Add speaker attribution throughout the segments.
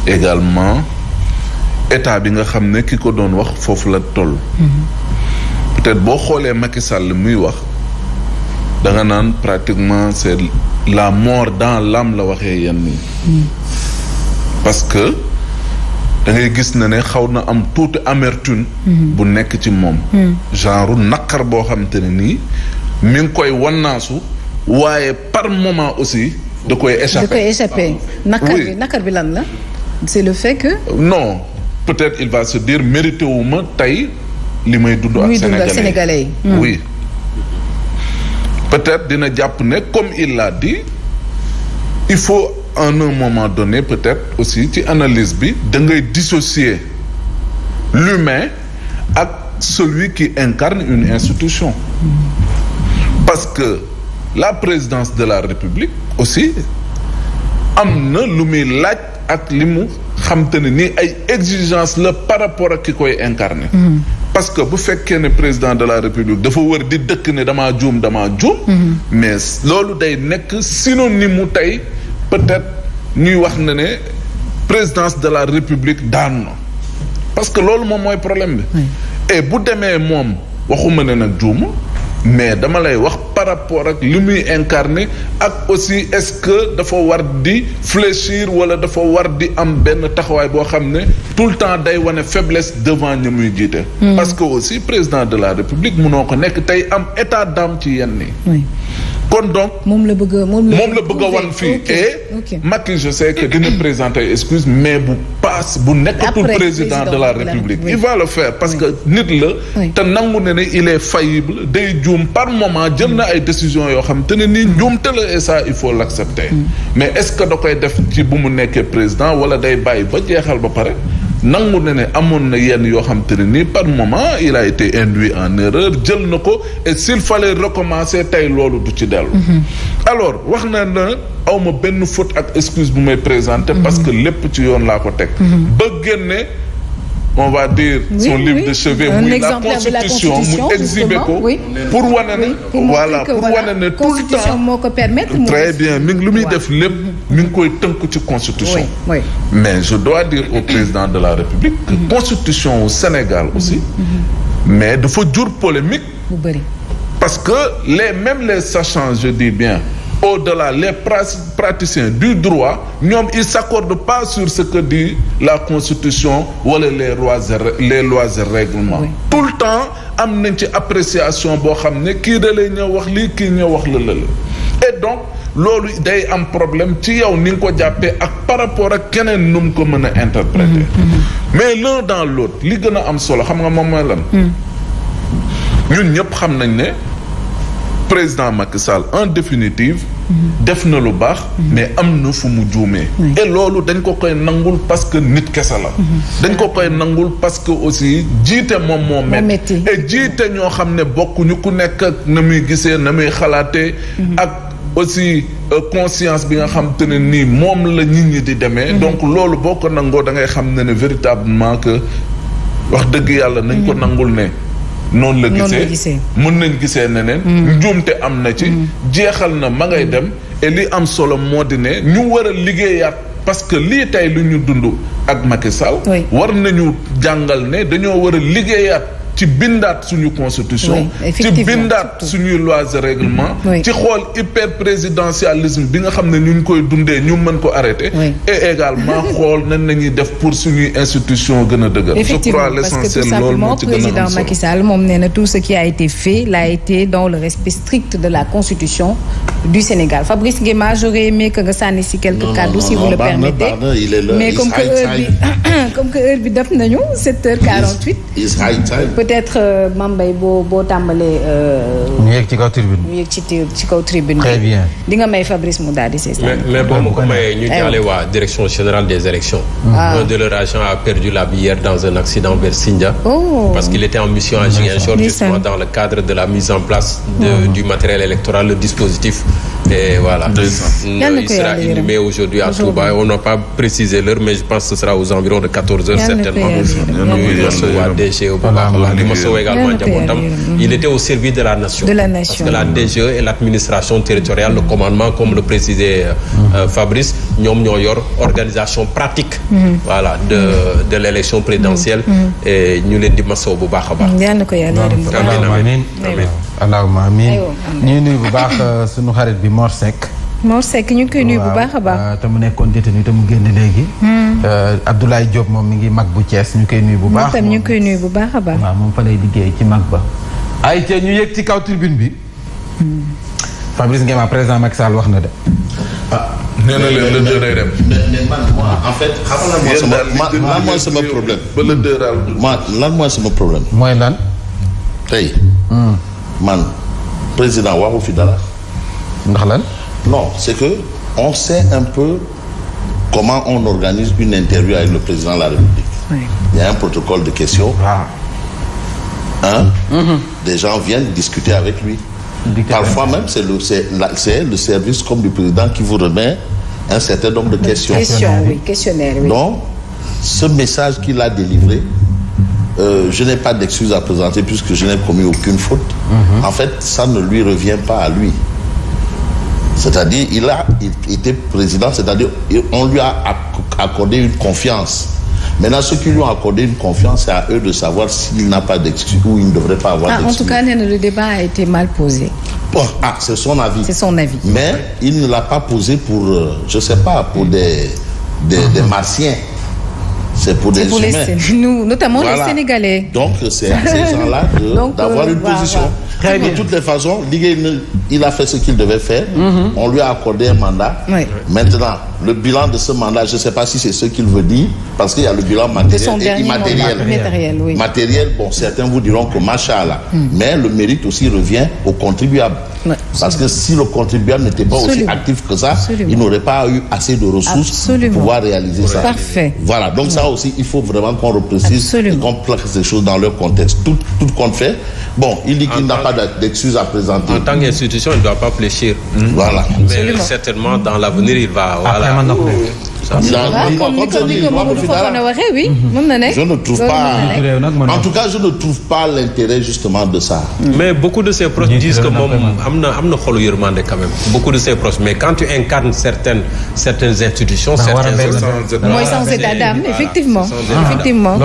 Speaker 1: également état bi nga xam ne ki ko doon wax foofu la toll. peut-être boo xoolee Macky Sall muy wax da nga naan pratiquement c'est la mort dans l'âme la waxee yenn yi parce que da ngay gis ne xaw na am tuuti amertume bu nekk ci moom genre naqar boo xamante ne nii mi ngi koy wannaasu waaye par moment aussi da koy échappé
Speaker 2: naqar bi lan la c'est le fait que
Speaker 1: non peut-être il va se dire mérité wu ma tey li may dund ak sénégalais yi oui peut-être dina jàpp ne comme il l'a dit il faut en un moment donné peut-être aussi ci analyse bi da ngay dissocier l'humain ak celui qui incarne une institution parce que la présidence de la République aussi am na lu muy laaj ak li mu xam te ne nii ay exigence la par rapport ak ki koy incarner parce que bu fekkee ne président de la République dafa wër di dëkk ne damaa juum mais loolu day nekk synonyme mu tey peut-être ñuy wax ne présidence de la République daan na parce que loolu moom mooy problème bi et bu demee moom waxuma ne nag juuma mais dama lay wax par rapport ak li muy incarné ak aussi est-ce que dafa war di fléchir wala dafa war di am benn taxawaay boo xam ne tout le temps day wane faiblesse devant ñi muy jiite parce que aussi président de la République mënoo ko nekk tey am état d'âme ci yenn yi kon donc moom la bëgg a wan fii et Macky je sais que dina présenter excuse mais bu nekkatul président de la République il va le faire parce que nit la te nangu ne il est faillible day juum par moment jël na ay décisions yoo xam te ne nii njuumte la et ça il faut l'accepter mais est-ce que da koy def ci bu mu nekkee président wala day bàyyi ba jeexal ba pare nangu ne amoon na yenn yoo xam te ne nii par moment il a été induit en erreur jël na ko et s'il fallait recommencer tey loolu du ci dellu alors wax na awma benn faute ak excuse bu may présenter parce que lépp ci yoon laa ko teg ba génne on va dire son livre de chevet muy la constitution mu exhibé ko pour wane ne voilà pour wane ne tout le temps
Speaker 2: moo ko permettre
Speaker 1: très bien mi ngi lu muy def lépp mi ngi koy tënk ci constitution mais je dois dire au président de la République que constitution au Sénégal aussi mais dafa jur polémique
Speaker 2: bu bëri
Speaker 1: parce que même les sachants je dis bien au-delà les praticiens du droit ñoom ils s'accordent pas sur ce que dit la constitution wala les lois et règlements tout le temps am nañ ci appréciation boo xam ne kii da lay ñëw wax lii kii ñëw wax la et donc loolu day am problème ci yow ni nga ko jàppee ak par rapport ak keneen nu mu ko mën a interpréter mais l'un dans l'autre li gën a am solo xam nga moom mooy lan ñun ñëpp xam nañ ne président Macky Sall en définitive def na lu baax mais am na fu mu juumee et loolu dañ ko koy nangul parce que nit kese la dañ ko koy nangul parce que aussi jiite moom moo metti et jiite ñoo xam ne bokkuñu ku nekk ak na muy gisee na muy xalaatee ak aussi conscience bi nga xam te ne nii moom la nit ñi di demee donc loolu boo ko nangoo da ngay xam ne véritablement que wax dëgg yàlla nañ ko nangul ne noonu la gisee mën nañ gisee neneen njuumte am na ci jeexal na ma ngay dem et li am solo moo di ne ñu war a liggéeyaat parce que lii tey lu ñu dund ak Macky Sall war nañu jàngal ne dañoo war a liggéeyaat ci bindaat suñu constitution ci bindaat suñuy lois et règlements ci xool hyper présidentialisme bi nga xam ne ñu ngi koy dundee ñu mën ko arrêter et également xool nan nañuy def pour suñuy institution gën a dëgër je crois l'essentiel loolu moo ci gën a am solo
Speaker 2: président Macky Sall moom nee na tout ce qui a été fait l'a été dans le respect strict de la constitution du Sénégal. Fabrice Nguema, j'aurais aimé que nga sànni si quelques kàddu si vous le permettez mais comme que heure bi def nañu 7h48 peut-être Mambay boo tàmbalee.
Speaker 3: ñu yegg ci kaw tribune.
Speaker 2: ñu yegg ci kaw tribune.
Speaker 3: très bien
Speaker 2: di nga may Fabrice mu daal di see.
Speaker 4: mais boo ma ko mayee ñu jaale waa direction générale des élections. Un de leurs agents a perdu la vie hier dans un accident vers Sindia. parce qu'il était en mission à Ziguinchor justement dans le cadre de la mise en place du matériel électoral, le dispositif. Et voilà. Il sera inhumé aujourd'hui à Touba. On n'a pas précisé l'heure, mais je pense que ce sera aux environs de 14h certainement. di masawu également njabootam. Il était au service de la nation. Parce que la DGE et l'administration territoriale, le commandement, comme le précisait Fabrice, ñoom ñoo yor organisation pratique. Voilà de l'élection présidentielle. Et ñu leen di masawu bu baax a baax.
Speaker 3: allahumma amiin ñu nuyu bu baax sunu xarit bi Mor Seck.
Speaker 2: Mor Seck ñu ngi koy nuyu bu baax a baax.
Speaker 3: te mu nekkoon détenu te mu génn léegi. Abdoulaye Diop moom mi ngi mag bu Thiès ñu koy nuyu bu baax.
Speaker 2: moom tam ñu ngi koy nuyu bu baax a baax.
Speaker 3: waaw moom fa lay liggéey ci mag ba. ay ca ñu yëg ci kaw tribune bi. Fabrice Nguema président Macky Sall wax na de.
Speaker 1: nee na leen le 2 day dem.
Speaker 5: mais man en fait xam nga lan mooy sama problème.
Speaker 1: ba le 2 daal.
Speaker 5: lan mooy sama problème.
Speaker 3: mooy lan.
Speaker 5: tey. man président waxu fi dara.
Speaker 3: ndax lan.
Speaker 5: non c'est que on sait un peu comment on organise une interview avec le président de la République.
Speaker 2: Oui.
Speaker 5: Il y a un protocole de questions. Des gens viennent discuter avec lui. Parfois même c'est le service comme du président qui vous remet un certain nombre de questions.
Speaker 2: Questionnaire, oui.
Speaker 5: Donc ce message qu'il a délivré, je n'ai pas d'excuses à présenter puisque je n'ai commis aucune faute. En fait, ça ne lui revient pas à lui. C'est-à-dire, il était président, c'est-à-dire, on lui a accordé une confiance. Maintenant, ceux qui lui ont accordé une confiance, c'est à eux de savoir s'il n'a pas d'excuses ou il ne devrait pas avoir d'excuses.
Speaker 2: En tout cas, le débat a été mal posé.
Speaker 5: Bon, c'est son avis.
Speaker 2: C'est son avis.
Speaker 5: Mais il ne l'a pas posé pour, je ne sais pas, pour des martiens. C'est pour des humains.
Speaker 2: Nous, notamment les Sénégalais.
Speaker 5: Donc, c'est à ces gens-là d'avoir une position.
Speaker 3: Très bien.
Speaker 5: De toutes les façons, il a fait ce qu'il devait faire. On lui a accordé un mandat.
Speaker 2: Oui.
Speaker 5: Maintenant, le bilan de ce mandat, je ne sais pas si c'est ce qu'il veut dire, parce qu'il y a le bilan matériel et immatériel.
Speaker 2: Oui.
Speaker 5: Matériel, bon, certains vous diront que machallah. Mais le mérite aussi revient au contribuable.
Speaker 2: Oui.
Speaker 5: Parce que si le contribuable n'était pas aussi actif que ça, il n'aurait pas eu assez de ressources pour pouvoir réaliser ça.
Speaker 2: Parfait.
Speaker 5: Voilà, donc ça aussi, il faut vraiment qu'on reprécise et qu'on place ces choses dans leur contexte. Tout compte fait. Bon, il dit qu'il n'a pas d'excuses à présenter.
Speaker 4: En tant qu'institution, il ne doit pas fléchir.
Speaker 5: Voilà.
Speaker 4: Mais certainement, dans l'avenir, il va... Voilà.
Speaker 5: Je ne trouve pas... En tout cas, je ne trouve pas l'intérêt justement de ça.
Speaker 4: Mais beaucoup de ses proches disent que beaucoup de ses proches. Mais quand tu incarnes certaines institutions,
Speaker 2: moi, sans état d'âme, effectivement. Effectivement,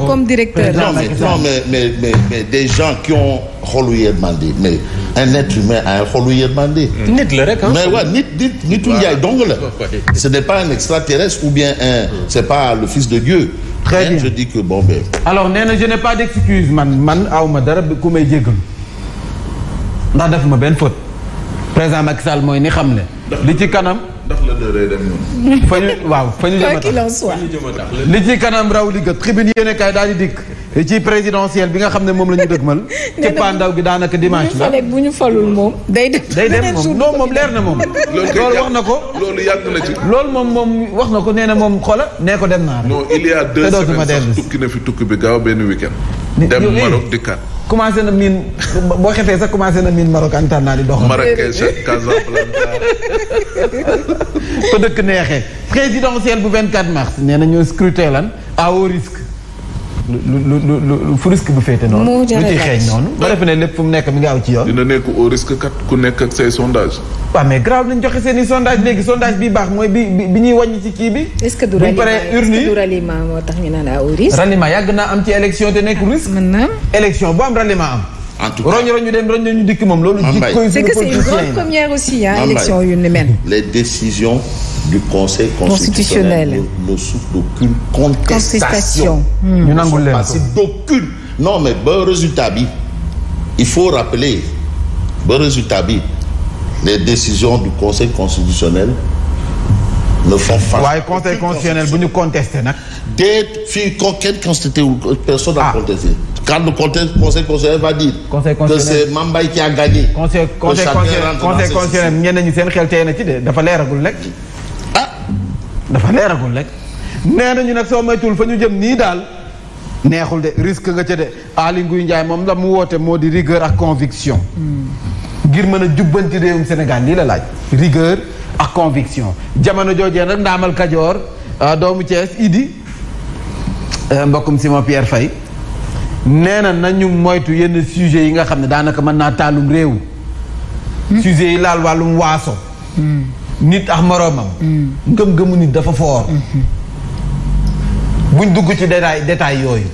Speaker 2: comme directeur.
Speaker 5: Non, mais des gens qui ont xolu demandé, mais un être humain a un xolu demandé. Mais ouais, nit donc là. Ce n'est pas un extraterrestre ou bien c'est pas le fils de Dieu.
Speaker 3: Très bien.
Speaker 5: Je dis que bon ben.
Speaker 3: Alors nee je n'ai pas d'excuse man awma dara ku may jéggal ndax def ma benn faute président Macky Sall mooy ni xam ne li ci kanam
Speaker 1: ndax la dëree dem noonu.
Speaker 3: fa ñu jëm
Speaker 2: qu'il en soit.
Speaker 3: li ci kanam raw li gët tribune yéene kaay daal di dikk ci présidentielle bi nga xam ne moom la ñu dëgmal ci pandaw gi daanaka dimanche la
Speaker 2: bu ñu falul moom day dem
Speaker 3: moom non moom leer na moom loolu wax na ko
Speaker 1: loolu yàgg na ci
Speaker 3: loolu moom wax na ko nee na moom xoola nee ko dem naa rek
Speaker 1: non il y a 2 semaines sax tukki na fi tukki bi gaaw benn week-end dem Maroc dikkaat
Speaker 3: commencé na miin boo xefee sax commencé na miin Maroc antaan naa di dox
Speaker 1: Marrakech Casablanca
Speaker 3: ko dëkk neexee présidentielle bu 24 mars nee na ñoo scrutin lan à haut risque lu fu risque bu féete noonu lu ci xeeñ noonu ba defe ne lépp fu mu nekk mi nga aw ci yoon
Speaker 1: dina nekk au risque kat ku nekk ak say sondage
Speaker 3: waaw mais grave lañ joxe seen i sondage léegi sondage bi baax mooy bi ñuy wàññi ci kii bi
Speaker 2: est-ce que du ralliement moo tax ñu naan à haut risque
Speaker 3: ralliement yàgg naa am ci élection te nekk risque
Speaker 2: maintenant
Speaker 3: élection bu am ralliement am
Speaker 5: en tout cas
Speaker 3: roñ dem roñ ñu dikk moom loolu
Speaker 2: c'est que c'est une grande première aussi élection yu ni mel
Speaker 5: les décisions du Conseil constitutionnel ne souffrent d'aucune contestation.
Speaker 3: ñu nangul leen ko
Speaker 5: d'aucune. Non mais ba résultat bi il faut rappeler ba résultat bi les décisions du Conseil constitutionnel ne font pas.
Speaker 3: waaye Conseil constitutionnel bu ñu contesté nag.
Speaker 5: fii kenn contesté wu personne n'a contesté. Quand le Conseil constitutionnel va dire que c'est Mambay qui a gagné.
Speaker 3: Conseil constitutionnel ñenn ñi seen xel tey na ci de dafa leeragul rek. dafa leeragul rek nee nañu nag soo moytuwul fa ñu jëm nii daal neexul de risque nga ca de Aly Ngouille Ndiaye moom la mu woote moo di rigueur ak conviction ngir mën a jubbanti réewum Sénégal lii la laaj rigueur ak conviction jamono joojee nag ndaamal Kajoor doomu Thiès Idi mbokkum Simon Pierre Faye nee na nañu moytu yenn sujets yi nga xam ne daanaka mën naa taalum réew. sujets yi laal wàllum waaso. nit ak moroomam. ngëm-ngëmu nit dafa foor. buñ dugg ci détail yooyu.